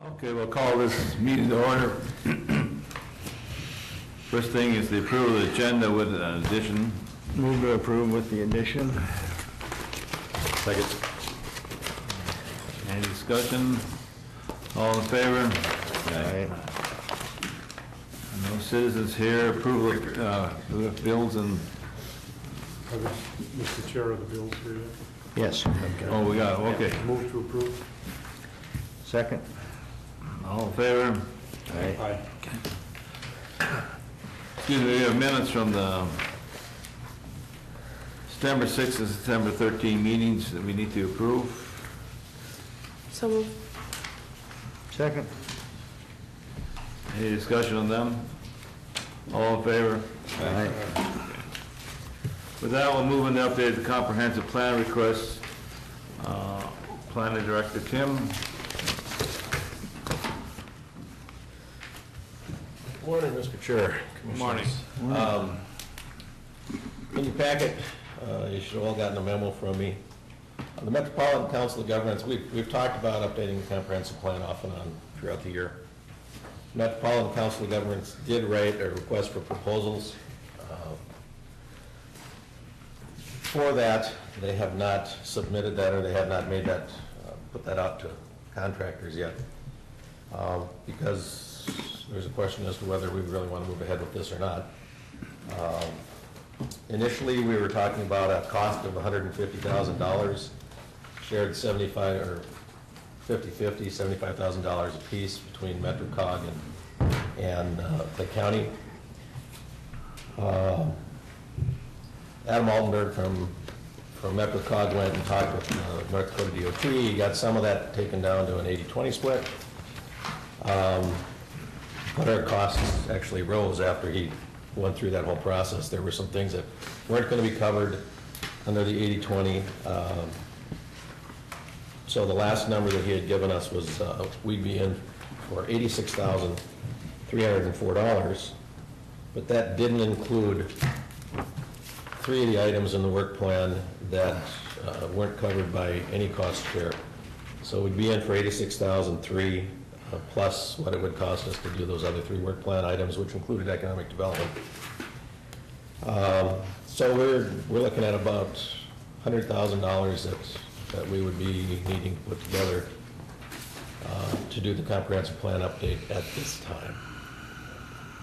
Okay, we'll call this meeting to order. First thing is the approval of the agenda with an addition. Move to approve with the addition. Second. Any discussion? All in favor? Aye. No citizens here. Approval of the bills and, Mr. Chair, of the bills here yet? Yes. oh, we got, okay. Move to approve. Second. All in favor? Aye. Excuse me, we have minutes from the September 6th and September 13 meetings that we need to approve. So moved. Second. Any discussion on them? All in favor? Aye. With that, we'll move into update the comprehensive plan request. Planning Director Tim. Morning, Mr. Chair. Morning. In your packet, you should have all gotten a memo from me. On the Metropolitan Council of Governments, we've talked about updating the comprehensive plan off and on throughout the year. Metropolitan Council of Governments did write a request for proposals. For that, they have not submitted that, or they have not made that, put that out to contractors yet. Because there's a question as to whether we really want to move ahead with this or not. Initially, we were talking about a cost of $150,000, shared 75 or 50-50, $75,000 a piece between MetroCog and the county. Adam Altenberg from MetroCog went and talked with North Dakota DOT. He got some of that taken down to an 80-20 split. But our costs actually rose after he went through that whole process. There were some things that weren't going to be covered under the 80-20. So the last number that he had given us was we'd be in for $86,304, but that didn't include 3 of the items in the work plan that weren't covered by any cost share. So we'd be in for $86,003 plus what it would cost us to do those other 3 work plan items, which included economic development. So we're looking at about $100,000 that we would be needing to put together to do the comprehensive plan update at this time.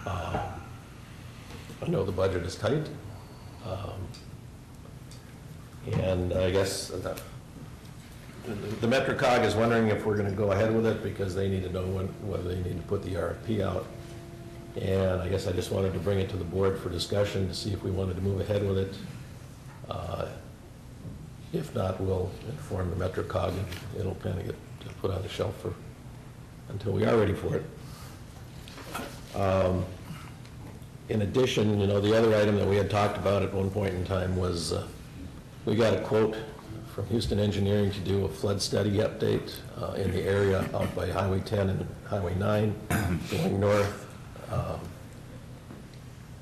I know the budget is tight, and I guess the MetroCog is wondering if we're going to go ahead with it because they need to know whether they need to put the RFP out. And I guess I just wanted to bring it to the board for discussion to see if we wanted to move ahead with it. If not, we'll inform the MetroCog and it'll kind of get put on the shelf until we are ready for it. In addition, you know, the other item that we had talked about at one point in time was we got a quote from Houston Engineering to do a flood study update in the area out by Highway 10 and Highway 9 going north.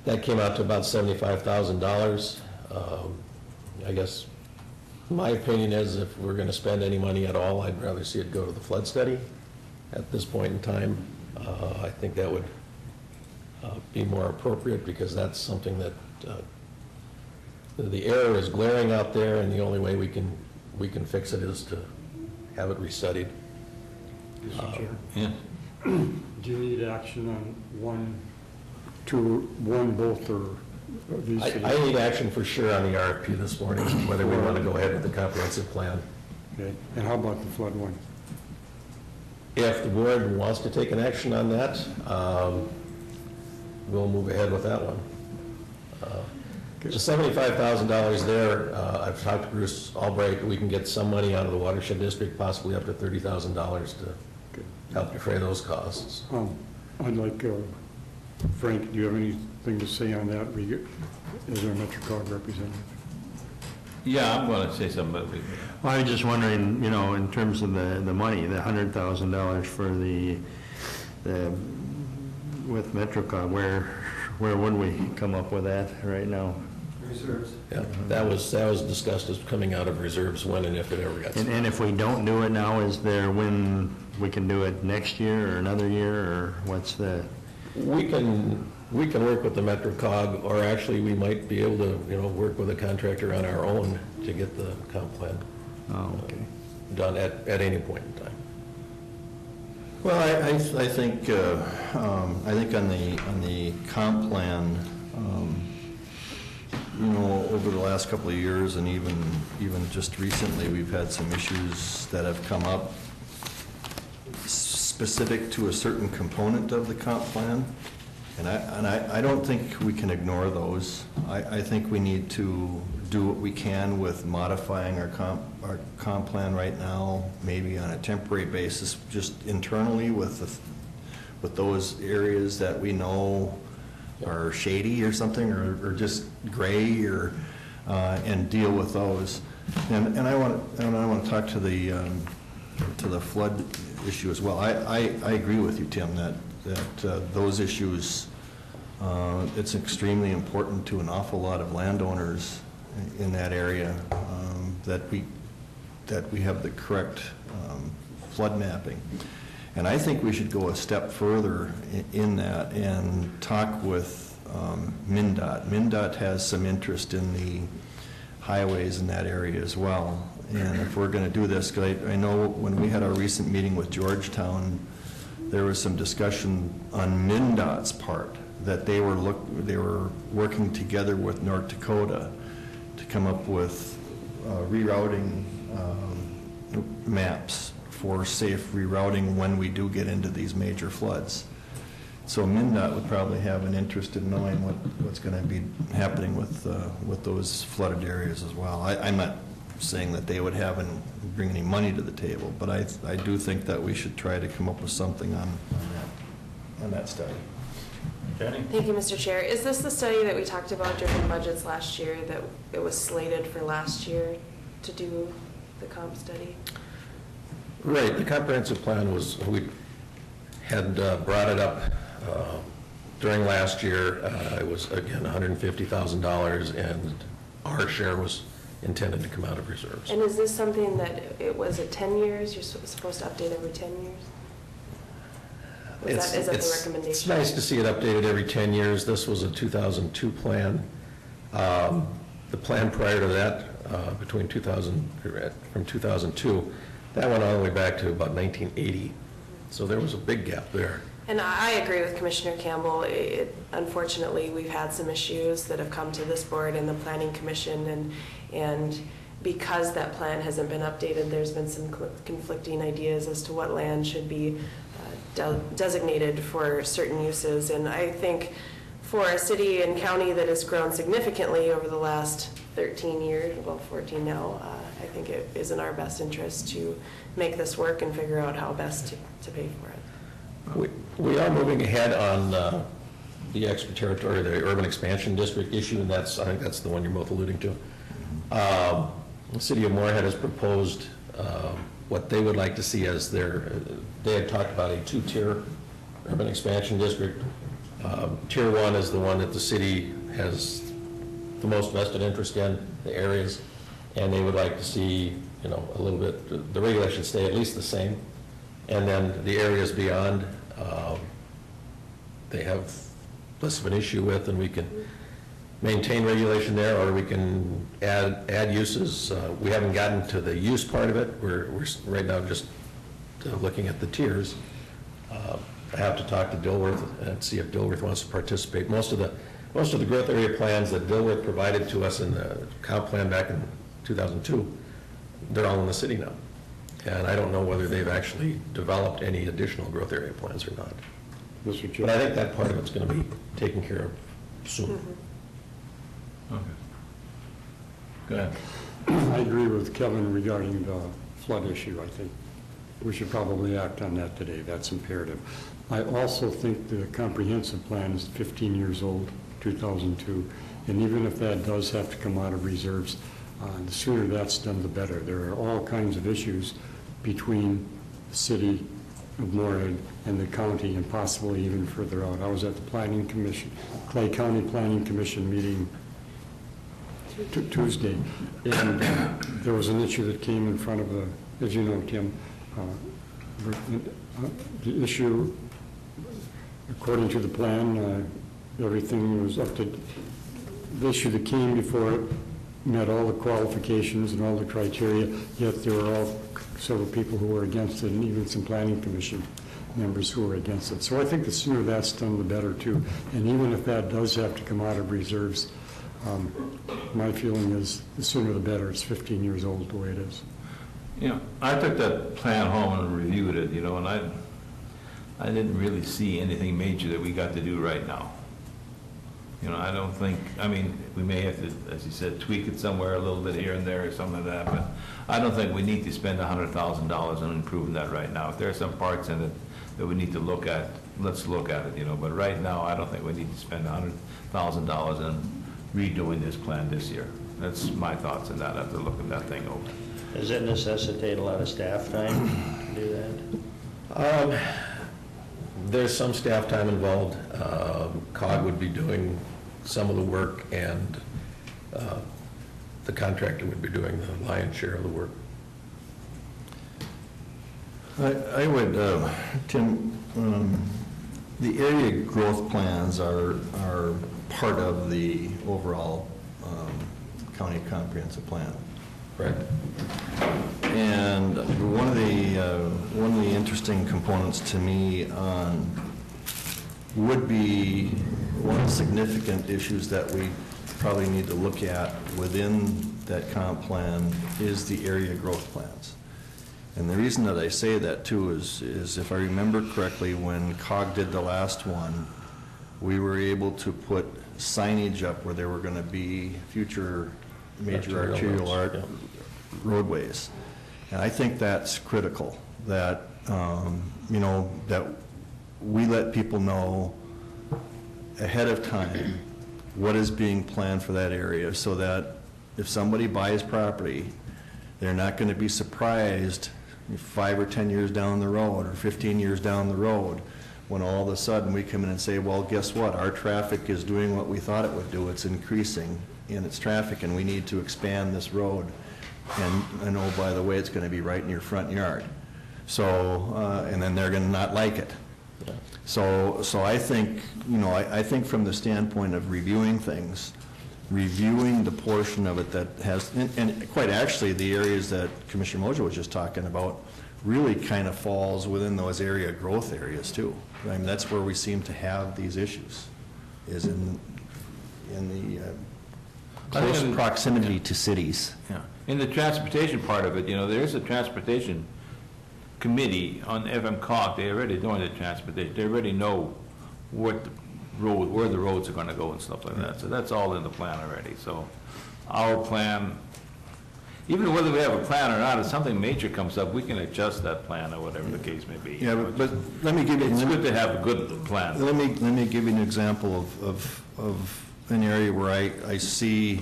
That came out to about $75,000. I guess my opinion is if we're going to spend any money at all, I'd rather see it go to the flood study at this point in time. I think that would be more appropriate because that's something that the error is glaring out there, and the only way we can fix it is to have it restudied. Mr. Chair, Yeah. do you need action on one, both, or these? I need action for sure on the RFP this morning, whether we want to go ahead with the comprehensive plan. Okay, and how about the flood one? If the board wants to take an action on that, we'll move ahead with that one. The $75,000 there, I've talked to Bruce Albright, we can get some money out of the watershed district, possibly up to $30,000 to help defray those costs. I'd like, Frank, do you have anything to say on that as our MetroCog representative? Yeah, I'm going to say something about it. Well, I was just wondering, you know, in terms of the money, the $100,000 for the with MetroCog, where would we come up with that right now? Reserves. Yeah, that was discussed as coming out of reserves when and if it ever gets. And if we don't do it now, is there when we can do it next year or another year, or what's the? We can work with the MetroCog, or actually, we might be able to, work with a contractor on our own to get the comp plan done at any point in time. Well, I think on the comp plan, over the last couple of years and even just recently, we've had some issues that have come up specific to a certain component of the comp plan. And I don't think we can ignore those. I think we need to do what we can with modifying our comp plan right now, maybe on a temporary basis, just internally with those areas that we know are shady or something, or just gray, or and deal with those. And I want to talk to the flood issue as well. I agree with you, Tim, that those issues, it's extremely important to an awful lot of landowners in that area, that we have the correct flood mapping. And I think we should go a step further in that and talk with MnDOT. MnDOT has some interest in the highways in that area as well. And if we're going to do this, because I know when we had our recent meeting with Georgetown, there was some discussion on MnDOT's part that they were working together with North Dakota to come up with rerouting maps for safe rerouting when we do get into these major floods. So MnDOT would probably have an interest in knowing what's going to be happening with those flooded areas as well. I'm not saying that they would have and bring any money to the table, but I do think that we should try to come up with something on that study. Jenny? Thank you, Mr. Chair. Is this the study that we talked about during budgets last year, that it was slated for last year to do the comp study? Right, the comprehensive plan we had brought it up during last year. It was, again, $150,000, and our share was intended to come out of reserves. And is this something that, it was at 10 years? You're supposed to update every 10 years? Is that the recommendation? It's nice to see it updated every 10 years. This was a 2002 plan. The plan prior to that, from 2002, that went all the way back to about 1980. So there was a big gap there. And I agree with Commissioner Campbell. Unfortunately, we've had some issues that have come to this board and the Planning Commission, and because that plan hasn't been updated, there's been some conflicting ideas as to what land should be designated for certain uses. And I think for a city and county that has grown significantly over the last 13 years, well, 14 now, I think it is in our best interest to make this work and figure out how best to pay for it. We are moving ahead on the extraterritorial, the urban expansion district issue, and I think that's the one you're both alluding to. The city of Moorhead has proposed what they would like to see as they had talked about a 2-tier urban expansion district. Tier 1 is the one that the city has the most vested interest in, the areas, and they would like to see, a little bit, the regulations stay at least the same. And then the areas beyond, they have less of an issue with, and we can maintain regulation there, or we can add uses. We haven't gotten to the use part of it. We're right now just looking at the tiers. I have to talk to Dilworth and see if Dilworth wants to participate. Most of the growth area plans that Dilworth provided to us in the comp plan back in 2002, they're all in the city now. And I don't know whether they've actually developed any additional growth area plans or not. Mr. Chair. But I think that part of it's going to be taken care of soon. Okay. Go ahead. I agree with Kevin regarding the flood issue. I think we should probably act on that today. That's imperative. I also think the comprehensive plan is 15 years old, 2002, and even if that does have to come out of reserves, the sooner that's done, the better. There are all kinds of issues between the city of Moorhead and the county, and possibly even further out. I was at the Planning Commission, Clay County Planning Commission meeting Tuesday. And there was an issue that came in front of the, as you know, Tim, the issue, according to the plan, everything was up to, the issue that came before it met all the qualifications and all the criteria, yet there were several people who were against it, and even some planning commission members who were against it. So I think the sooner that's done, the better, too. And even if that does have to come out of reserves, my feeling is the sooner the better. It's 15 years old the way it is. You know, I took that plan home and reviewed it, you know, and I didn't really see anything major that we got to do right now. You know, I don't think, I mean, we may have to, as you said, tweak it somewhere a little bit here and there or something like that, but I don't think we need to spend $100,000 on improving that right now. If there are some parts in it that we need to look at, let's look at it, you know, but right now, I don't think we need to spend $100,000 on redoing this plan this year. That's my thoughts on that after looking that thing over. Does it necessitate a lot of staff time to do that? There's some staff time involved. COG would be doing some of the work, and the contractor would be doing the lion's share of the work. I would, Tim, the area growth plans are part of the overall county comprehensive plan. Right. And one of the interesting components to me would be one of the significant issues that we probably need to look at within that comp plan is the area growth plans. And the reason that I say that too is if I remember correctly, when COG did the last one, we were able to put signage up where there were going to be future major arterial roadways. And I think that's critical, that, you know, that we let people know ahead of time what is being planned for that area, so that if somebody buys property, they're not going to be surprised 5 or 10 years down the road or 15 years down the road when all of a sudden we come in and say, well, guess what? Our traffic is doing what we thought it would do. It's increasing in its traffic, and we need to expand this road. And oh, by the way, it's going to be right in your front yard. So, and then they're going to not like it. So I think, you know, I think from the standpoint of reviewing things, reviewing the portion of it that has, and quite actually the areas that Commissioner Mojo was just talking about really kind of falls within those area growth areas too. I mean, that's where we seem to have these issues, is in the close proximity to cities. Yeah. In the transportation part of it, you know, there's a transportation committee on FMCOG. They're already doing the transportation. They already know where the roads are going to go and stuff like that. So that's all in the plan already. So our plan, even whether we have a plan or not, if something major comes up, we can adjust that plan or whatever the case may be. Yeah, but let me give you. It's good to have a good plan. Let me give you an example of an area where I see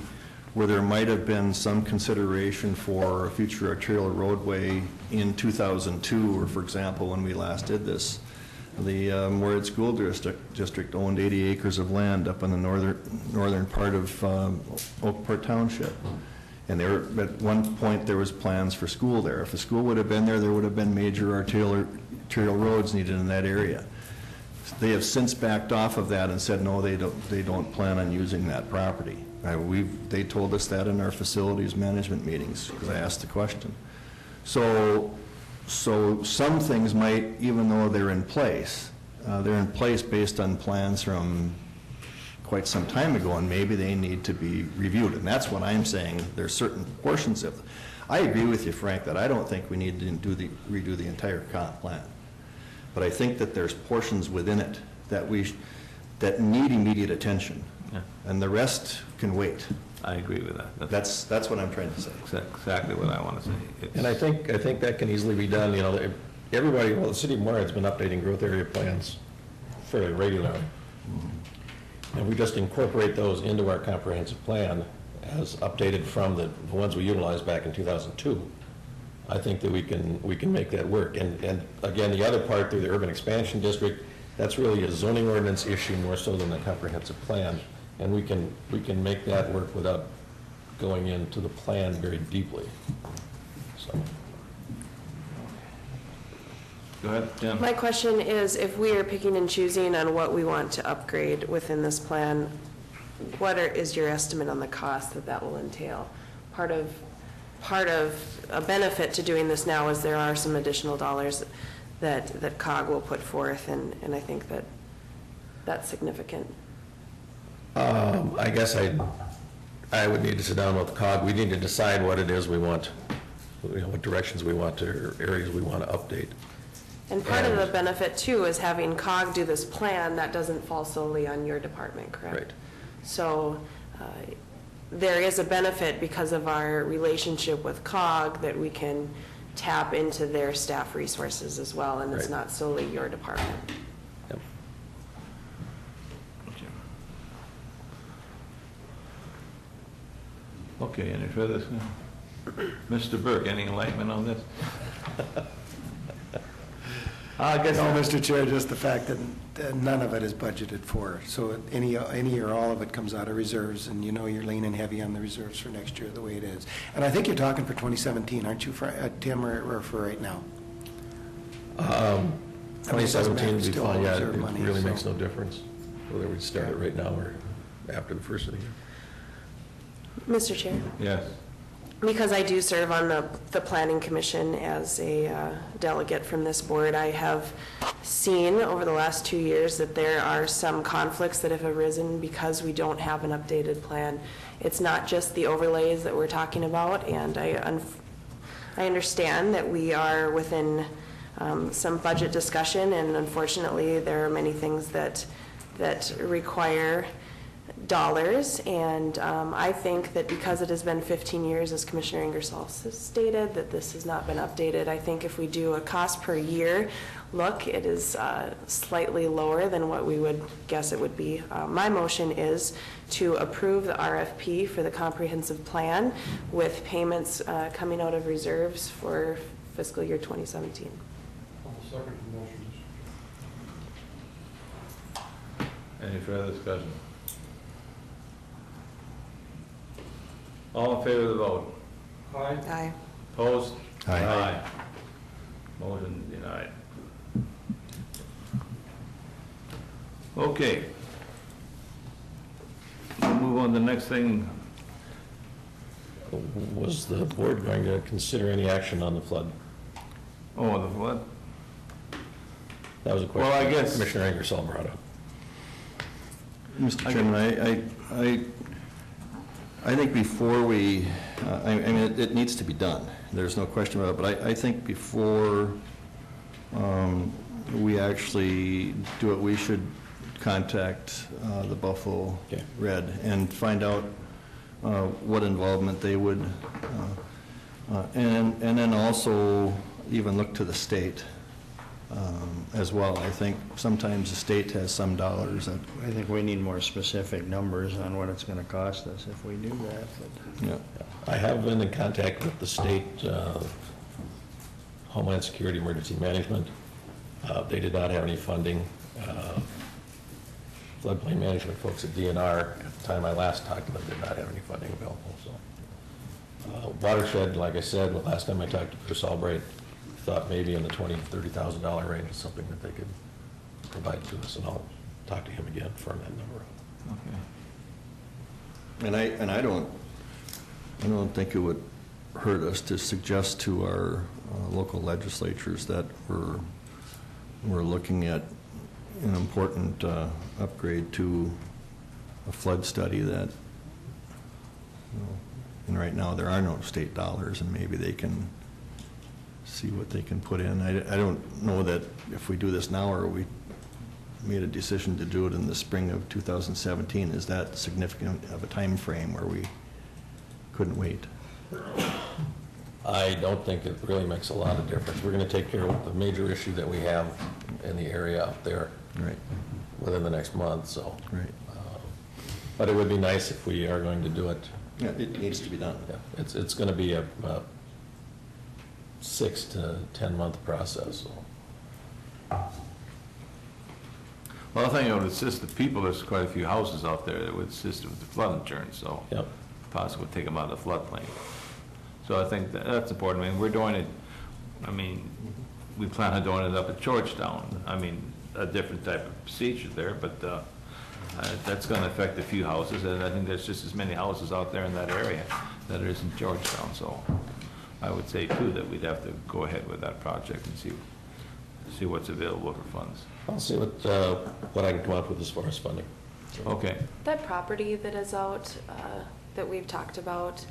where there might have been some consideration for a future arterial roadway in 2002, or for example, when we last did this. The Morehead School District owned 80 acres of land up in the northern part of Oakport Township. And there, at one point, there was plans for school there. If the school would have been there, there would have been major arterial roads needed in that area. They have since backed off of that and said, no, they don't plan on using that property. They told us that in our facilities management meetings, because I asked the question. So some things might, even though they're in place based on plans from quite some time ago, and maybe they need to be reviewed. And that's what I'm saying. There's certain portions of it. I agree with you, Frank, that I don't think we need to redo the entire comp plan. But I think that there's portions within it that need immediate attention. Yeah. And the rest can wait. I agree with that. That's what I'm trying to say. Exactly what I want to say. And I think that can easily be done. You know, everybody, well, the city of Morehead's been updating growth area plans fairly regularly. And we just incorporate those into our comprehensive plan as updated from the ones we utilized back in 2002. I think that we can make that work. And again, the other part through the urban expansion district, that's really a zoning ordinance issue more so than the comprehensive plan. And we can make that work without going into the plan very deeply. So, Go ahead, Jen. My question is, if we are picking and choosing on what we want to upgrade within this plan, is your estimate on the cost that will entail? Part of a benefit to doing this now is there are some additional dollars that COG will put forth, and I think that's significant. I guess I would need to sit down with COG. We need to decide what it is we want, what directions we want to, or areas we want to update. And part of the benefit, too, is having COG do this plan, that doesn't fall solely on your department, correct? Right. So there is a benefit because of our relationship with COG that we can tap into their staff resources as well, and it's Right. not solely your department. Yep. Okay, any further? Mr. Burke, any enlightenment on this? I guess, no, Mr. Chair, just the fact that none of it is budgeted for. So any or all of it comes out of reserves, and you know you're leaning heavy on the reserves for next year, the way it is. And I think you're talking for 2017, aren't you, Tim, or for right now? 2017 would be Still fine, yeah, reserve it money, really so- makes no difference whether we start it right now or after the first of the year. Mr. Chair? Yes. Because I do serve on the Planning Commission as a delegate from this board, I have seen over the last 2 years that there are some conflicts that have arisen because we don't have an updated plan. It's not just the overlays that we're talking about, and I understand that we are within some budget discussion, and unfortunately, there are many things that require dollars, and I think that because it has been 15 years, as Commissioner Ingersoll stated, that this has not been updated. I think if we do a cost per year look, it is slightly lower than what we would guess it would be. My motion is to approve the RFP for the comprehensive plan with payments coming out of reserves for fiscal year 2017. Any further discussion? All in favor of the vote? Aye. Opposed? Aye. Motion denied. Okay. We'll move on to the next thing. Was the board going to consider any action on the flood? Oh, the what? That was a question Well, I guess- Commissioner Ingersoll brought up. Mr. Chairman, I think before we, I mean, it needs to be done. There's no question about it, but I think before we actually do it, we should contact the Buffalo Okay. Red and find out what involvement they would, and then also even look to the state as well. I think sometimes the state has some dollars that, I think we need more specific numbers on what it's gonna cost us if we do that, but. yeah. I have been in contact with the state Homeland Security Emergency Management. They did not have any funding. Floodplain management folks at DNR, at the time I last talked to them, did not have any funding available, so. Watershed, like I said, the last time I talked to Chris Albright, thought maybe in the $20,000 to $30,000 range is something that they could provide to us, and I'll talk to him again, firm that number up. Okay. And I don't think it would hurt us to suggest to our local legislatures that we're looking at an important upgrade to a flood study that, and right now there are no state dollars, and maybe they can see what they can put in. I don't know that if we do this now, or we made a decision to do it in the spring of 2017, is that significant of a time frame where we couldn't wait? I don't think it really makes a lot of difference. We're going to take care of the major issue that we have in the area up there Right, within the next month, so. right. But it would be nice if we are going to do it. Yeah, it needs to be done. Yeah, it's going to be a 6 to 10 month process, so. Well, I think it would assist the people, there's quite a few houses out there that would assist with the flood insurance, so. Yep. possibly take them out of the floodplain. So I think that's important. I mean, we're doing it, I mean, we plan on doing it up at Georgetown. I mean, a different type of procedure there, but that's going to affect a few houses, and I think there's just as many houses out there in that area that there is in Georgetown. So I would say, too, that we'd have to go ahead with that project and see what's available for funds. I'll see what I can come up with as far as funding. Okay. That property that is out, that we've talked about,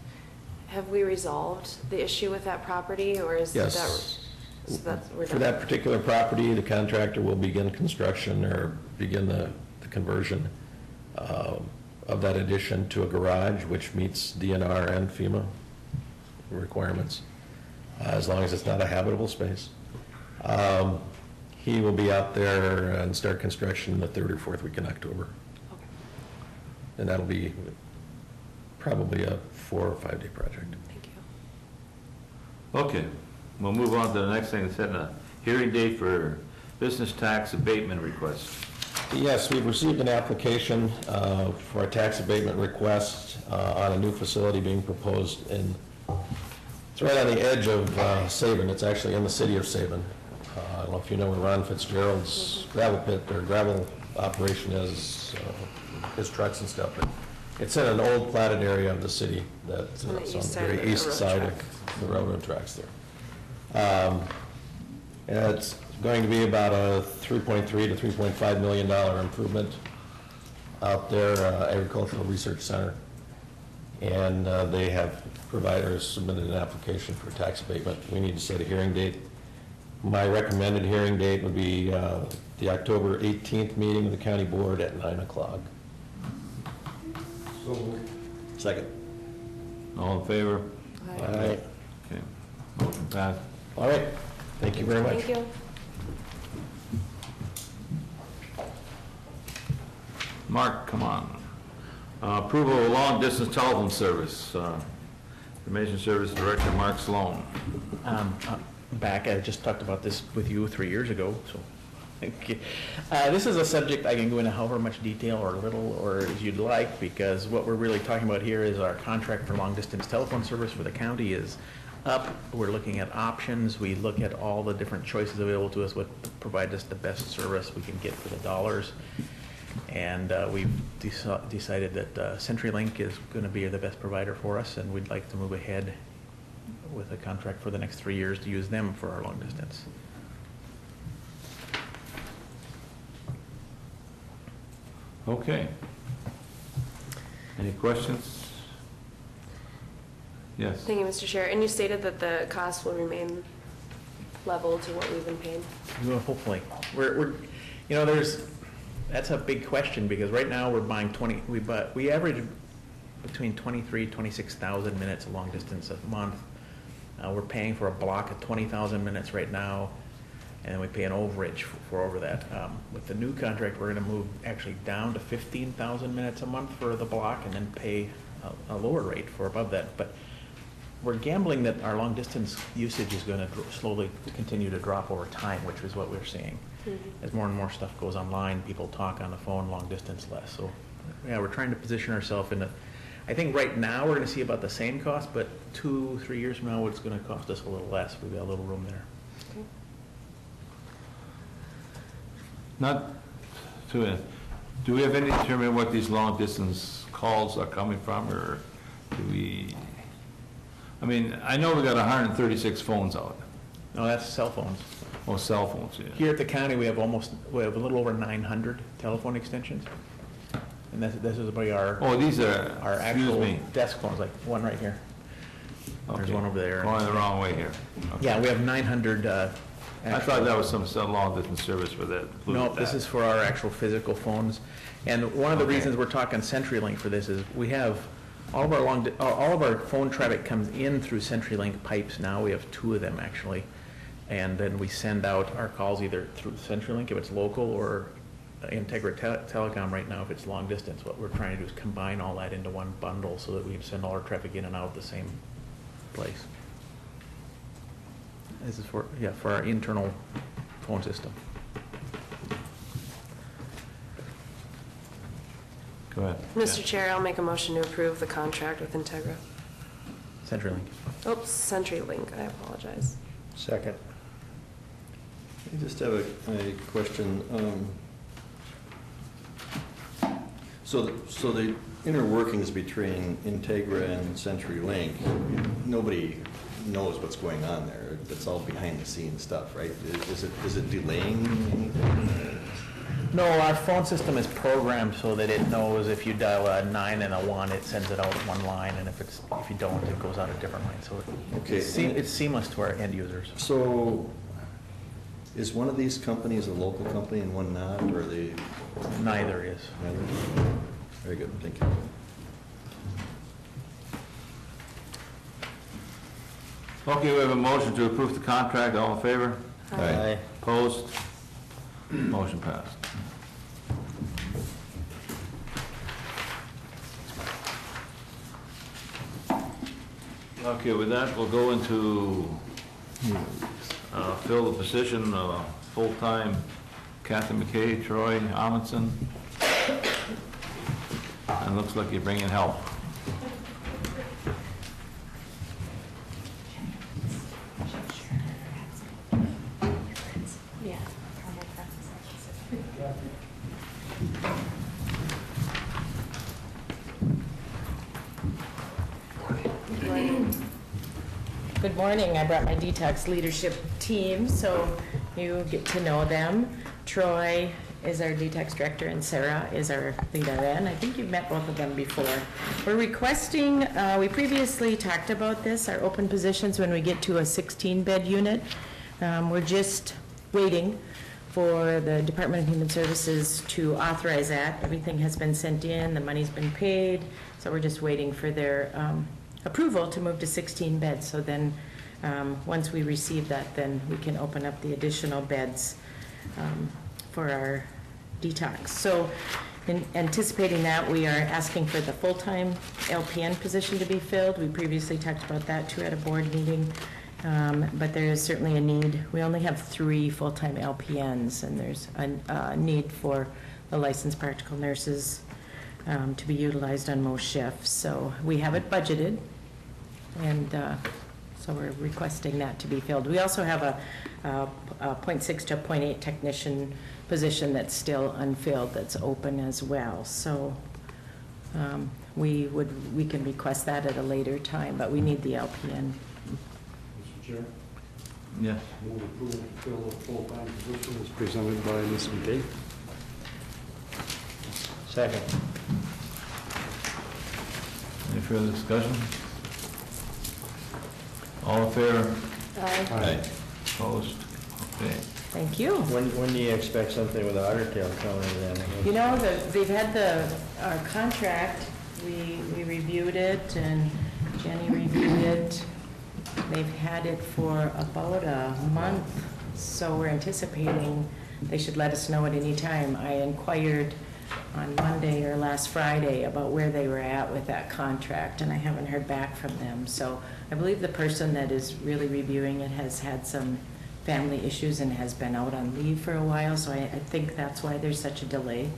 have we resolved the issue with that property, or is that? Yes. So that's, we're For done? that particular property, the contractor will begin construction or begin the conversion of that addition to a garage, which meets DNR and FEMA requirements, as long as it's not a habitable space. He will be out there and start construction the 3rd or 4th week in October. Okay. And that'll be probably a 4 or 5 day project. Thank you. Okay, we'll move on to the next thing, setting a hearing date for business tax abatement request. Yes, we've received an application for a tax abatement request on a new facility being proposed in, it's right on the edge of Sabin. It's actually in the city of Sabin. I don't know if you know where Ron Fitzgerald's gravel pit or gravel operation is, his trucks and stuff, but it's in an old platted area of the city that's On the on east the side of very the east railroad side track. of the railroad tracks there. And it's going to be about a $3.3 to $3.5 million improvement out there, Agricultural Research Center. And they have providers submitted an application for tax abatement. We need to set a hearing date. My recommended hearing date would be the October 18th meeting of the county board at 9 o'clock. Second. All in favor? All right. Okay, motion passed. All right. Thank you very much. Thank you. Mark, come on. Approval of long-distance telephone service. Information Service Director Mark Sloan. Back, I just talked about this with you 3 years ago, so. Okay. This is a subject I can go into however much detail or little or as you'd like, because what we're really talking about here is our contract for long-distance telephone service for the county is up. We're looking at options. We look at all the different choices available to us, what provide us the best service we can get for the dollars. And we've decided that CenturyLink is going to be the best provider for us, and we'd like to move ahead with a contract for the next 3 years to use them for our long distance. Okay. Any questions? Yes. Thank you, Mr. Chair. And you stated that the cost will remain level to what we've been paying? Well, hopefully. We're you know, that's a big question, because right now we're buying we average between 26,000 minutes of long distance a month. We're paying for a block of 20,000 minutes right now, and then we pay an overage for over that. With the new contract, we're going to move actually down to 15,000 minutes a month for the block, and then pay a lower rate for above that. But we're gambling that our long distance usage is going to slowly continue to drop over time, which is what we're seeing. Mm-hmm. As more and more stuff goes online, people talk on the phone long distance less. So, yeah, we're trying to position ourselves in a, I think right now we're going to see about the same cost, but 2-3 years from now, it's going to cost us a little less. We've got a little room there. Okay. Not to, do we have any determination what these long-distance calls are coming from, or do we, I mean, I know we got 136 phones out, No, that's cell phones. or cell phones, yeah. Here at the county, we have a little over 900 telephone extensions. And this is about Oh, these are, our excuse actual me. desk phones, like one right here. There's Okay. one over there. Going the wrong way here. Okay. Yeah, we have 900. I thought that was some long-distance service for that. No, this is for our actual physical phones. And one of the Okay. reasons we're talking CenturyLink for this is we have all of our phone traffic comes in through CenturyLink pipes now. We have 2 of them actually. And then we send out our calls either through CenturyLink if it's local, or Integra Telecom right now if it's long distance. What we're trying to do is combine all that into one bundle so that we can send all our traffic in and out of the same place. This is for our internal phone system. Go ahead. Mr. Chair, I'll make a motion to approve the contract with Integra. CenturyLink. Oops, CenturyLink, I apologize. Second. I just have a question. So the inner workings between Integra and CenturyLink, nobody knows what's going on there. That's all behind the scenes stuff, right? Is it delaying anything? No, our phone system is programmed so that it knows if you dial a 9 and a 1, it sends it out one line, and if you don't, it goes out a different line. So Okay. it's seamless to our end users. So is one of these companies a local company and one not, or are they? Neither is. Neither? Very good, thank you. Okay, we have a motion to approve the contract. All in favor? Aye. Opposed? Motion passed. Okay, with that, we'll go into fill the position of full-time Kathy McKay, Troy Amundson. And looks like you're bringing help. Good morning. I brought my detox leadership team, so you get to know them. Troy is our detox director, and Sarah is our lead RN. I think you've met both of them before. We're requesting, we previously talked about this, our open positions when we get to a 16-bed unit. We're just waiting for the Department of Human Services to authorize that. Everything has been sent in, the money's been paid, so we're just waiting for their approval to move to 16 beds. So then, once we receive that, then we can open up the additional beds for our detox. So in anticipating that, we are asking for the full-time LPN position to be filled. We previously talked about that too at a board meeting, but there is certainly a need. We only have 3 full-time LPNs, and there's a need for the licensed practical nurses to be utilized on most shifts. So we have it budgeted, and so we're requesting that to be filled. We also have a 0.6 to 0.8 technician position that's still unfilled, that's open as well. So we can request that at a later time, but we need the LPN. Mr. Chair, Yes. move approval to fill the full-time position as presented by Ms. McKay. Second. Any further discussion? All in favor? Aye. Opposed? Okay. Thank you. When do you expect something with Otter Tail County then? You know, they've had our contract, we reviewed it, and Jenny reviewed it. They've had it for about a month, so we're anticipating they should let us know at any time. I inquired on Monday or last Friday about where they were at with that contract, and I haven't heard back from them. So I believe the person that is really reviewing it has had some family issues and has been out on leave for a while, so I think that's why there's such a delay.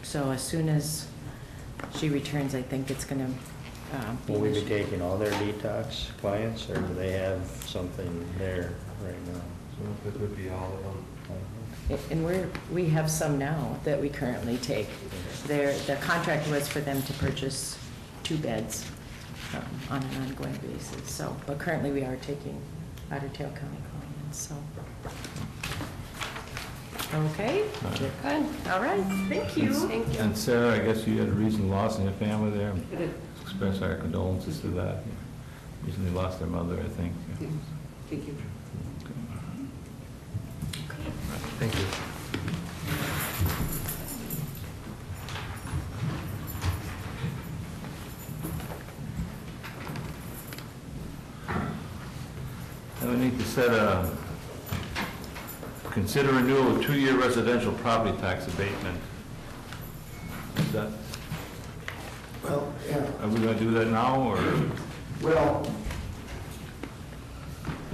So as soon as she returns, I think it's gonna be. Will we be taking all their detox clients, or do they have something there right now? So it would be all of them. And we have some now that we currently take. The contract was for them to purchase 2 beds on an ongoing basis, so, but currently we are taking Otter Tail County clients, so. Okay, good, all right, thank you. Thank you. And Sarah, I guess you had a recent loss in your family there. Express our condolences to that. Recently lost their mother, I think. Thank you. Thank you. And we need to consider renewal of 2-year residential property tax abatement. Is that, Well, yeah. are we going to do that now, or? Well,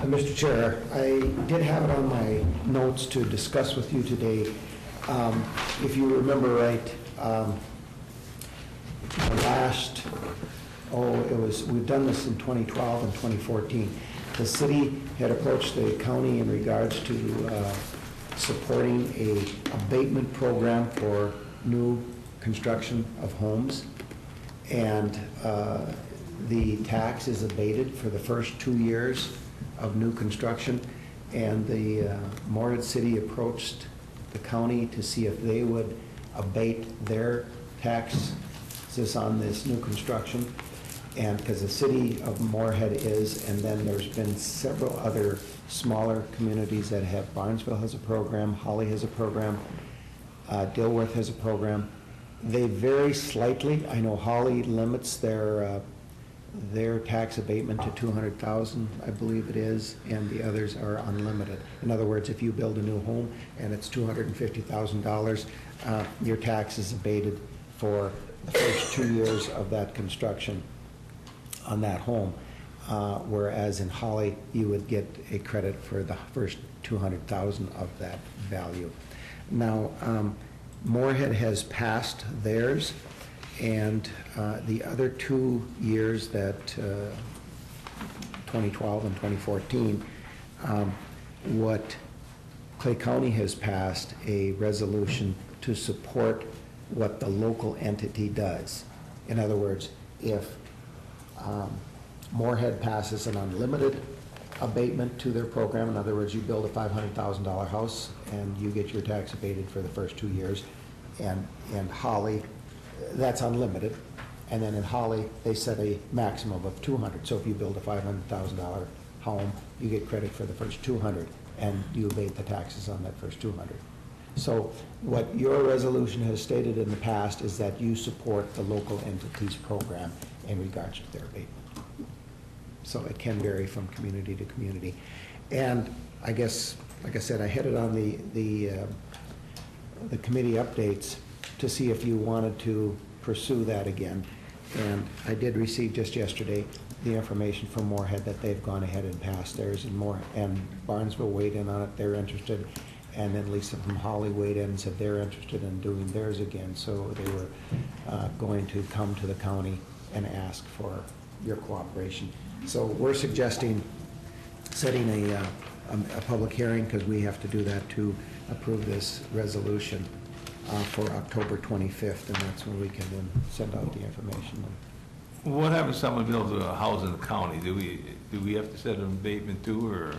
Mr. Chair, I did have it on my notes to discuss with you today. If you remember right, we've done this in 2012 and 2014. The city had approached the county in regards to supporting a abatement program for new construction of homes. And the tax is abated for the first 2 years of new construction. And the Morehead City approached the county to see if they would abate their taxes on this new construction. And because the city of Morehead is, and then there's been several other smaller communities that have, Barnesville has a program, Holly has a program, Dilworth has a program. They vary slightly. I know Holly limits their tax abatement to $200,000, I believe it is, and the others are unlimited. In other words, if you build a new home and it's $250,000, your tax is abated for the first 2 years of that construction on that home, whereas in Holly, you would get a credit for the first $200,000 of that value. Now, Morehead has passed theirs, and the other 2 years that 2012 and 2014, what Clay County has passed a resolution to support what the local entity does. In other words, if Morehead passes an unlimited abatement to their program, in other words, you build a $500,000 house and you get your tax abated for the first 2 years, and Holly, that's unlimited. And then in Holly, they set a maximum of $200,000. So if you build a $500,000 home, you get credit for the first $200,000, and you abate the taxes on that first $200,000. So what your resolution has stated in the past is that you support the local entities program in regards to their abatement. So it can vary from community to community. And I guess, like I said, I headed on the committee updates to see if you wanted to pursue that again. And I did receive just yesterday the information from Morehead that they've gone ahead and passed theirs, and Barnesville weighed in on it, they're interested. And then Lisa from Holly weighed in and said they're interested in doing theirs again. So they were going to come to the county and ask for your cooperation. So we're suggesting setting a public hearing, because we have to do that to approve this resolution for October 25th, and that's when we can then send out the information. What happens if someone builds a house in the county? Do we have to set an abatement too,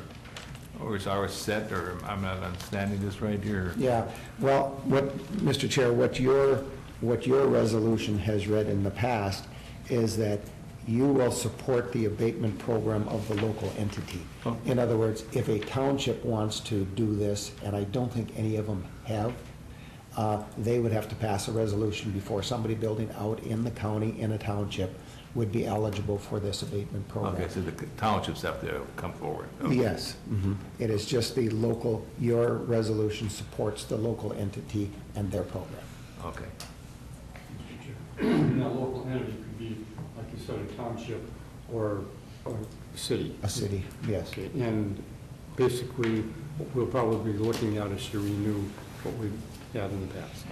or is ours set, or I'm not understanding this right here? Yeah, well, Mr. Chair, what your resolution has read in the past is that you will support the abatement program of the local entity. Oh. In other words, if a township wants to do this, and I don't think any of them have, they would have to pass a resolution before somebody building out in the county in a township would be eligible for this abatement program. Okay, so the townships have to come forward. Okay. Yes. It is just the local, your resolution supports the local entity and their program. Okay. And that local entity could be, like you said, a township or a city. A city, yes. Okay, and basically, what we'll probably be looking at is to renew what we've had in the past.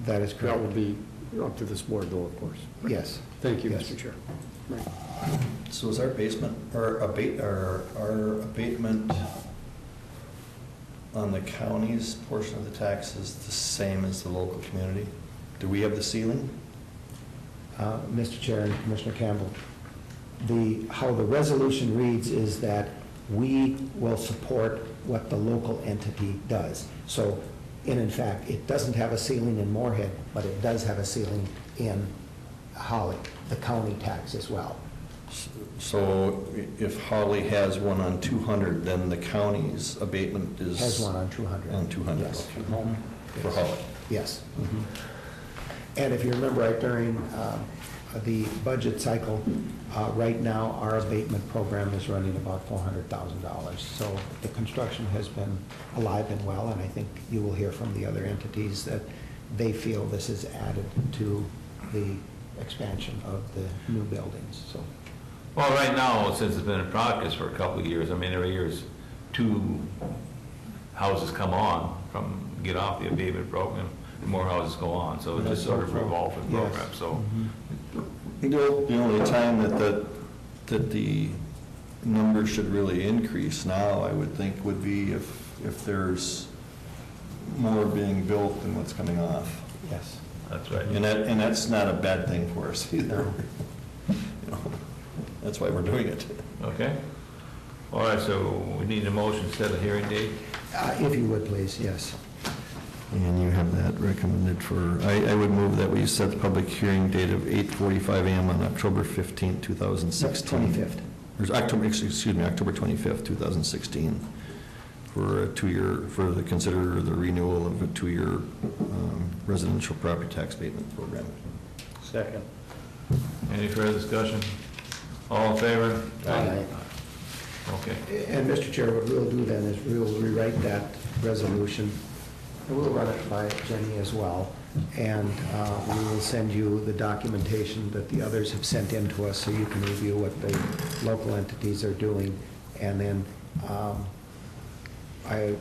That is That correct. will be up to this board, though, of course. Yes. Thank you, Yes. Mr. Chair. Right. So is our abatement on the county's portion of the taxes the same as the local community? Do we have the ceiling? Mr. Chair and Commissioner Campbell, how the resolution reads is that we will support what the local entity does. So, in fact, it doesn't have a ceiling in Morehead, but it does have a ceiling in Holly, the county tax as well. So if Holly has one on 200, then the county's abatement is? Has one on 200. On 200, Yes. okay. For Holly? Yes. And if you remember, right during the budget cycle, right now, our abatement program is running about $400,000. So the construction has been alive and well, and I think you will hear from the other entities that they feel this is added to the expansion of the new buildings, so. Well, right now, since it's been in progress for a couple of years, I mean, every year is 2 houses come on get off the abatement program, and more houses go on, so it just sort of revolves the program, so think the only time that the number should really increase now, I would think, would be if there's more being built than what's coming off. Yes. That's right. And that's not a bad thing for us either. You know, that's why we're doing it. Okay. All right, so we need a motion, set a hearing date. If you would, please, yes. And you have that recommended for, I would move that we set the public hearing date of 8:45 a.m. on October 15th, 2016. 25th. Or October 25th, 2016, for a 2-year, consider the renewal of a 2-year residential property tax abatement program. Second. Any further discussion? All in favor? Aye. Okay. And Mr. Chair, what we'll do then is we'll rewrite that resolution, and we'll run it by Jenny as well, and we will send you the documentation that the others have sent in to us so you can review what the local entities are doing. And then I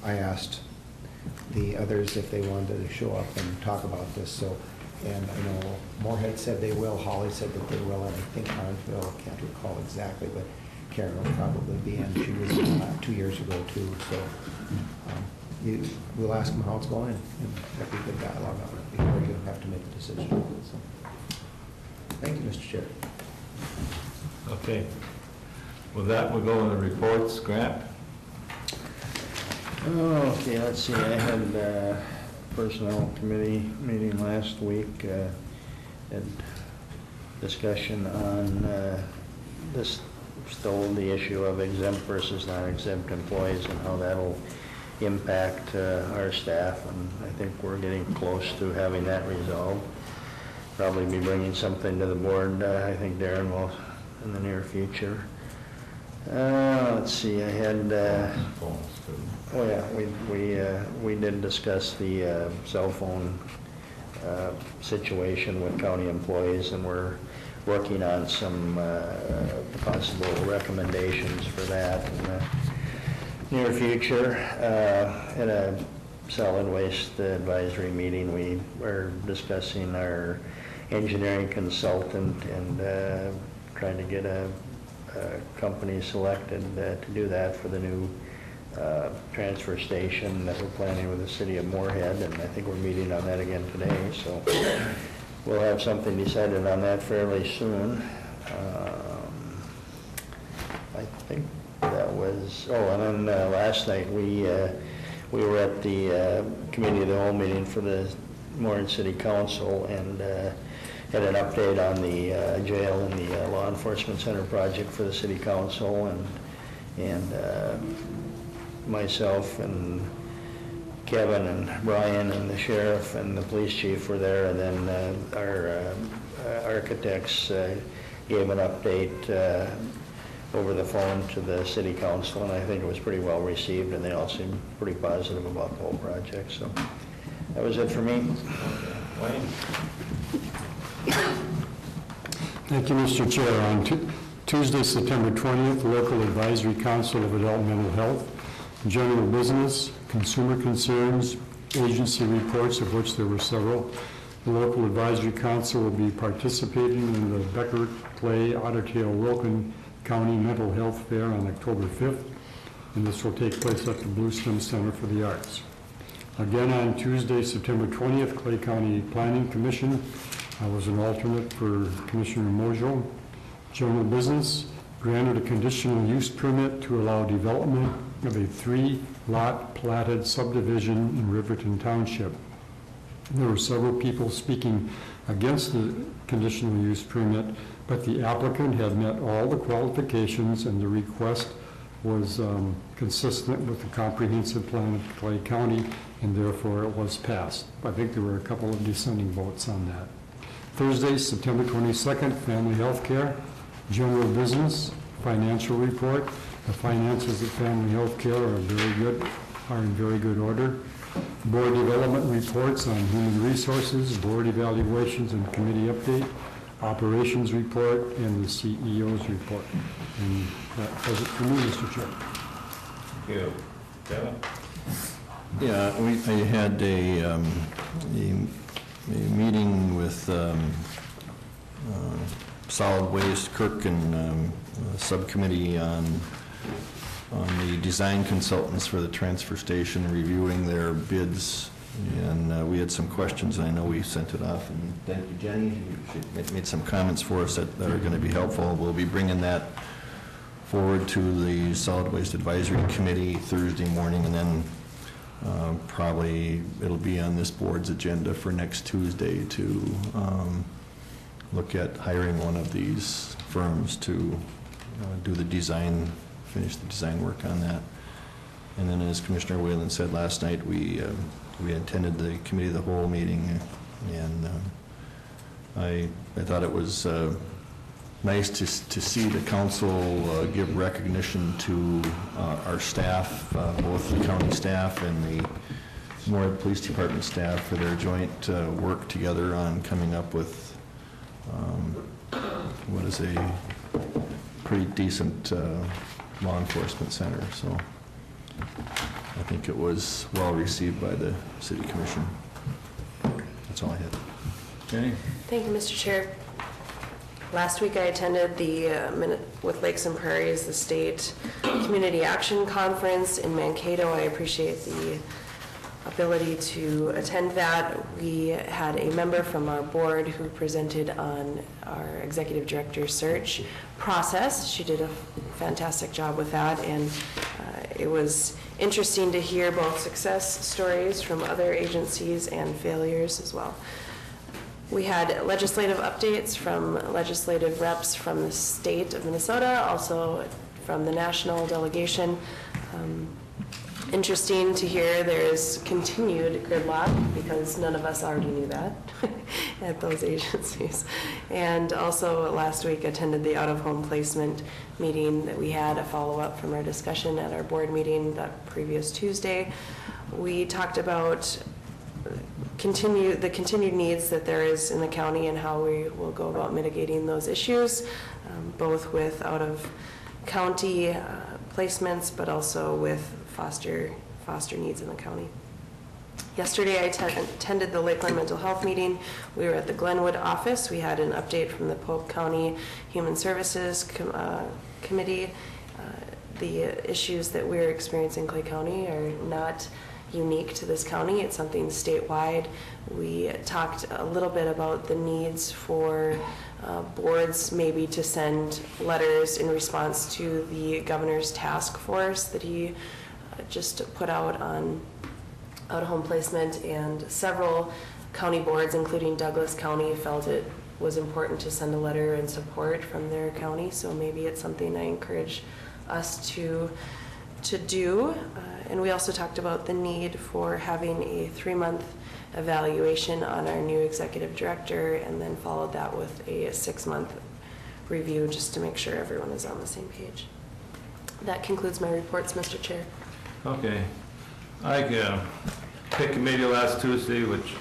asked the others if they wanted to show up and talk about this, so, and I know Moorhead said they will, Holly said that they will, and I think Harnsville, I can't recall exactly, but Karen will probably be in. She was 2 years ago too, so we'll ask them how it's going, and have a good dialogue on it before you have to make a decision. So, thank you, Mr. Chair. Okay. With that, we'll go on the reports. Grant? Okay, let's see, I had a personnel committee meeting last week, and discussion on this, still the issue of exempt versus non-exempt employees and how that'll impact our staff, and I think we're getting close to having that resolved. Probably be bringing something to the board, I think Darren will, in the near future. Let's see, I had, oh yeah, we did discuss the cell phone situation with county employees, and we're working on some possible recommendations for that in the near future. At a solid waste advisory meeting, we were discussing our engineering consultant and trying to get a company selected to do that for the new transfer station that we're planning with the city of Moorhead, and I think we're meeting on that again today, so we'll have something decided on that fairly soon. I think that was, and then last night we were at the committee of the whole meeting for the Moorhead City Council, and had an update on the jail and the law enforcement center project for the city council, and myself and Kevin and Brian and the sheriff and the police chief were there, and then our architects gave an update over the phone to the city council, and I think it was pretty well received, and they all seemed pretty positive about the whole project. So that was it for me. Wayne? Thank you, Mr. Chair. On Tuesday, September 20th, the Local Advisory Council of Adult Mental Health, General Business, Consumer Concerns, Agency Reports, of which there were several. The Local Advisory Council will be participating in the Becker Clay Otter Tail Wilkin County Mental Health Fair on October 5th, and this will take place at the Bluestem Center for the Arts. Again, on Tuesday, September 20th, Clay County Planning Commission. I was an alternate for Commissioner Mojo. General Business granted a conditional use permit to allow development of a 3-lot platted subdivision in Riverton Township. There were several people speaking against the conditional use permit, but the applicant had met all the qualifications, and the request was consistent with the comprehensive plan of Clay County, and therefore it was passed. I think there were a couple of dissenting votes on that. Thursday, September 22nd, Family Health Care, General Business, Financial Report. The finances of Family Health Care are in very good order. Board Development Reports on Human Resources, Board Evaluations and Committee Update, Operations Report, and the CEO's Report. And that does it for me, Mr. Chair. Thank you. Kevin? Yeah, I had a meeting with Solid Waste, Kirk and subcommittee on the design consultants for the transfer station, reviewing their bids. And we had some questions, and I know we sent it off. And thank you, Jenny. She made some comments for us that are going to be helpful. We'll be bringing that forward to the Solid Waste Advisory Committee Thursday morning, and then probably it'll be on this board's agenda for next Tuesday to look at hiring one of these firms to do the design, finish the design work on that. And then, as Commissioner Whalen said last night, we attended the committee of the whole meeting, and I thought it was nice to see the council give recognition to our staff, both the county staff and the Moorhead Police Department staff, for their joint work together on coming up with what is a pretty decent law enforcement center. So I think it was well received by the city commission. That's all I had. Jenny? Thank you, Mr. Chair. Last week I attended the with Lakes and Prairies, the state community action conference in Mankato. I appreciate the ability to attend that. We had a member from our board who presented on our executive director search process. She did a fantastic job with that, and it was interesting to hear both success stories from other agencies and failures as well. We had legislative updates from legislative reps from the state of Minnesota, also from the national delegation. Interesting to hear there's continued gridlock, because none of us already knew that at those agencies. And also last week attended the out-of-home placement meeting that we had, a follow-up from our discussion at our board meeting that previous Tuesday. We talked about the continued needs that there is in the county and how we will go about mitigating those issues, both with out-of-county placements, but also with foster needs in the county. Yesterday I attended the Lakeland Mental Health meeting. We were at the Glenwood office. We had an update from the Polk County Human Services Committee. The issues that we're experiencing in Clay County are not unique to this county. It's something statewide. We talked a little bit about the needs for boards maybe to send letters in response to the governor's task force that he just put out on out-of-home placement, and several county boards, including Douglas County, felt it was important to send a letter in support from their county. So maybe it's something I encourage us to do. And we also talked about the need for having a 3-month evaluation on our new executive director, and then followed that with a 6-month review, just to make sure everyone is on the same page. That concludes my reports, Mr. Chair. Okay. I picked committee last Tuesday, which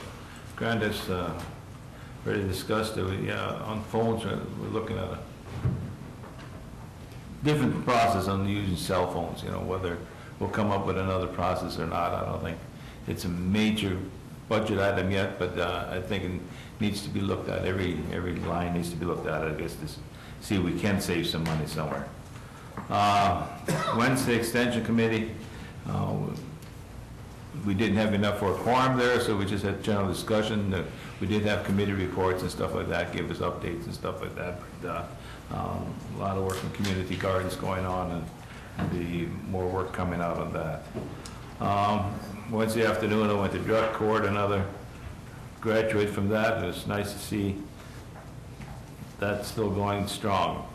Grandis already discussed it. On phones, we're looking at a different process on using cell phones, whether we'll come up with another process or not. I don't think it's a major budget item yet, but I think it needs to be looked at. Every line needs to be looked at, I guess, to see if we can save some money somewhere. Wednesday Extension Committee, we didn't have enough for a quorum there, so we just had general discussion. We did have committee reports and stuff like that, give us updates and stuff like that. But, a lot of work in community gardens going on, and the more work coming out on that. Wednesday afternoon, I went to drug court, another graduate from that. It was nice to see that still going strong.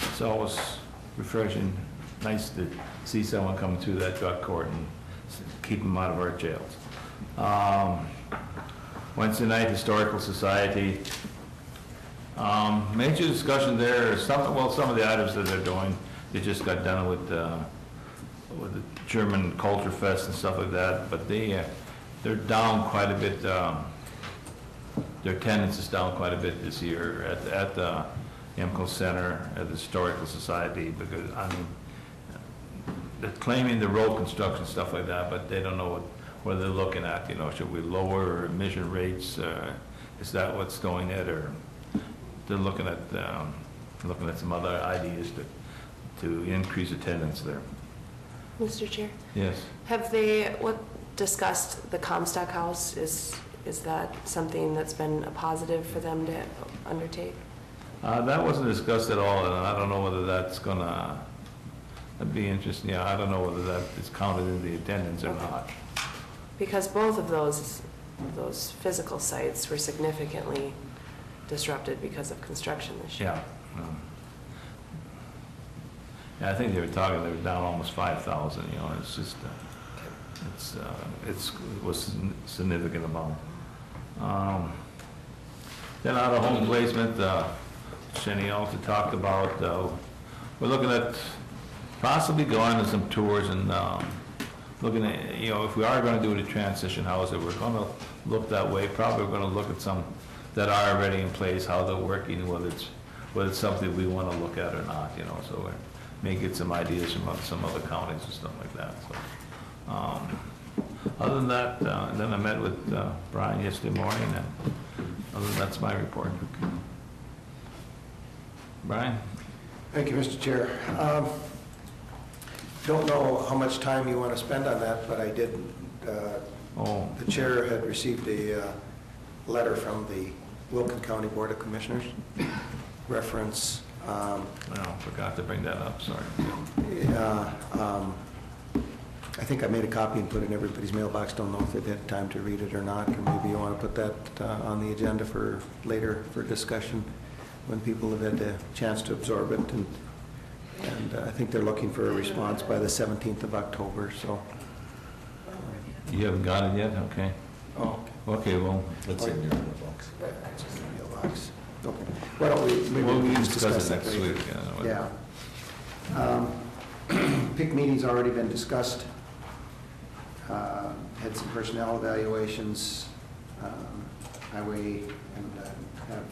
It's always refreshing, nice to see someone come through that drug court and keep them out of our jails. Wednesday night, Historical Society. Major discussion there. Some of the items that they're doing, they just got done with the German Culture Fest and stuff like that, but they're down quite a bit. Their attendance is down quite a bit this year at the EMCO Center, at the Historical Society, because they're claiming the road construction stuff like that, but they don't know what they're looking at, should we lower emission rates? Is that what's doing it, or they're looking at some other ideas to increase attendance there? Mr. Chair, Yes. have they discussed the Comstock House? Is that something that's been a positive for them to undertake? That wasn't discussed at all, and I don't know whether that'd be interesting. Yeah, I don't know whether that is counted in the attendance or not. Because both of those physical sites were significantly disrupted because of construction this year. Yeah. Yeah, I think they were down almost 5,000, it's just, it was a significant amount. Then out of home placement, Shenny also talked about, we're looking at possibly going to some tours and looking at, if we are going to do the transition houses, we're going to look that way. Probably we're going to look at some that are already in place, how they're working, whether it's something we want to look at or not, so we may get some ideas from some other counties and stuff like that. So, other than that, then I met with Brian yesterday morning, and other than that's my report. Brian? Thank you, Mr. Chair. Don't know how much time you want to spend on that, but I did. The chair had received a letter from the Wilkin County Board of Commissioners, reference. Forgot to bring that up, sorry. I think I made a copy and put it in everybody's mailbox. Don't know if they've had time to read it or not, or maybe you want to put that on the agenda for later for discussion when people have had the chance to absorb it. And I think they're looking for a response by the 17th of October, so. You haven't got it yet? Okay. Oh, Okay, well. It's in your mailbox. it's in the mailbox. Okay. Why don't maybe We'll we can discuss it that next later. week. Yeah. PIC meeting's already been discussed. Had some personnel evaluations, highway, and have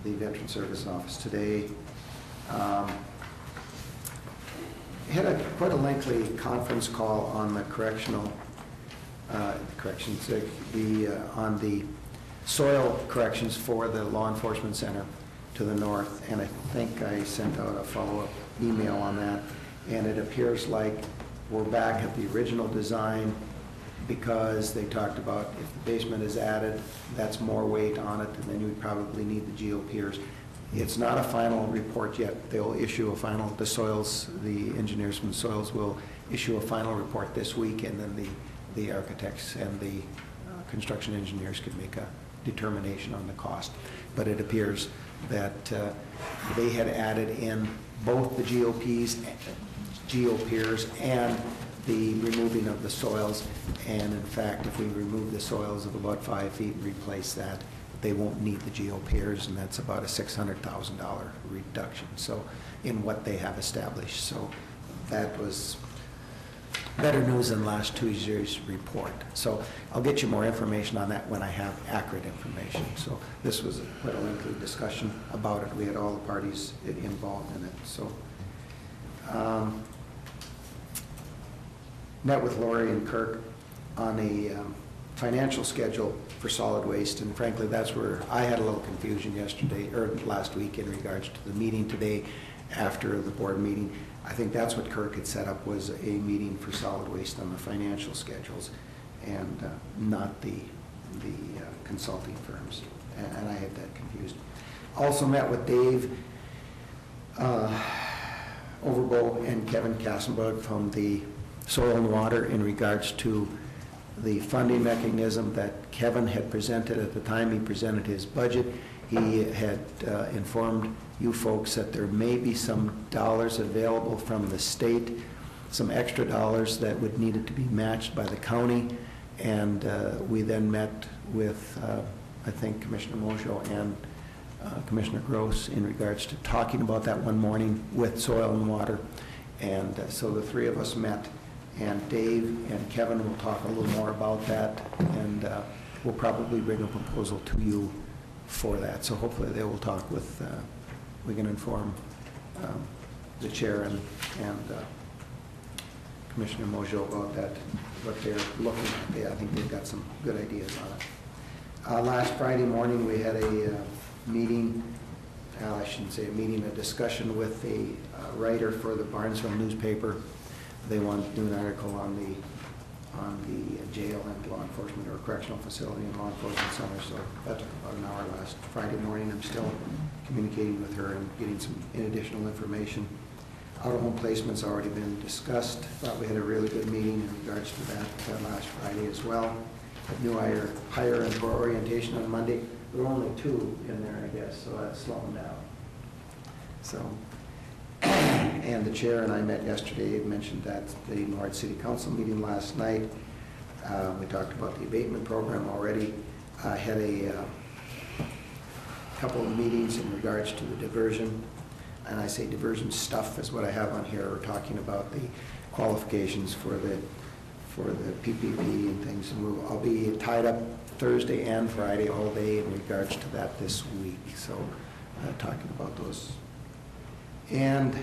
the Veteran Service Office today. Had quite a lengthy conference call on the on the soil corrections for the law enforcement center to the north, and I think I sent out a follow-up email on that, and it appears like we're back at the original design, because they talked about if the basement is added, that's more weight on it, and then you would probably need the geopiers. It's not a final report yet. They'll issue a final, the engineers from soils will issue a final report this week, and then the architects and the construction engineers could make a determination on the cost. But it appears that they had added in both the geopiers and the removing of the soils, and in fact, if we remove the soils of about 5 feet and replace that, they won't need the geopiers, and that's about a $600,000 reduction, so, in what they have established. So that was better news than last Tuesday's report. So I'll get you more information on that when I have accurate information. So this was quite a lengthy discussion about it. We had all the parties involved in it. So met with Lori and Kirk on a financial schedule for solid waste, and frankly, that's where I had a little confusion last week in regards to the meeting today after the board meeting. I think that's what Kirk had set up, was a meeting for solid waste on the financial schedules, and not the consulting firms, and I had that confused. Also met with Dave Overbo and Kevin Kassenberg from the Soil and Water in regards to the funding mechanism that Kevin had presented at the time he presented his budget. He had informed you folks that there may be some dollars available from the state, some extra dollars that would need to be matched by the county. And we then met with, I think, Commissioner Mojo and Commissioner Gross in regards to talking about that one morning with Soil and Water. And so the three of us met, and Dave and Kevin will talk a little more about that, and we'll probably bring a proposal to you for that. So hopefully they will talk with, we can inform the chair and Commissioner Mojo about that what they're looking at. I think they've got some good ideas on it. Last Friday morning, we had a meeting, I shouldn't say a meeting, a discussion with the writer for the Barnesville newspaper. They wanted to do an article on the jail and law enforcement, or correctional facility and law enforcement center, so that took about an hour last Friday morning. I'm still communicating with her and getting some additional information. Out-of-home placement's already been discussed. Thought we had a really good meeting in regards to that last Friday as well. A new hire and for orientation on Monday. There were only 2 in there, I guess, so that's slowing down. So, and the chair and I met yesterday. It mentioned that the Norwood City Council meeting last night. We talked about the abatement program already. I had a couple of meetings in regards to the diversion. And I say diversion stuff is what I have on here. We're talking about the qualifications for the PPP and things. And I'll be tied up Thursday and Friday all day in regards to that this week. So talking about those. And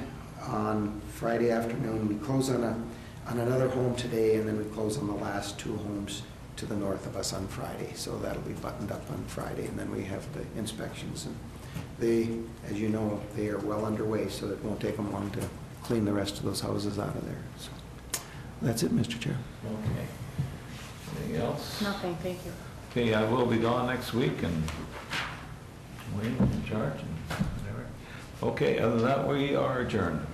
on Friday afternoon, we close on another home today, and then we close on the last 2 homes to the north of us on Friday. So that'll be buttoned up on Friday, and then we have the inspections. And they, as you know, they are well underway, so it won't take them long to clean the rest of those houses out of there. So that's it, Mr. Chair. Okay. Anything else? Nothing, thank you. Okay, I will be gone next week, and Wayne's in charge and whatever. Okay, other than that, we are adjourned.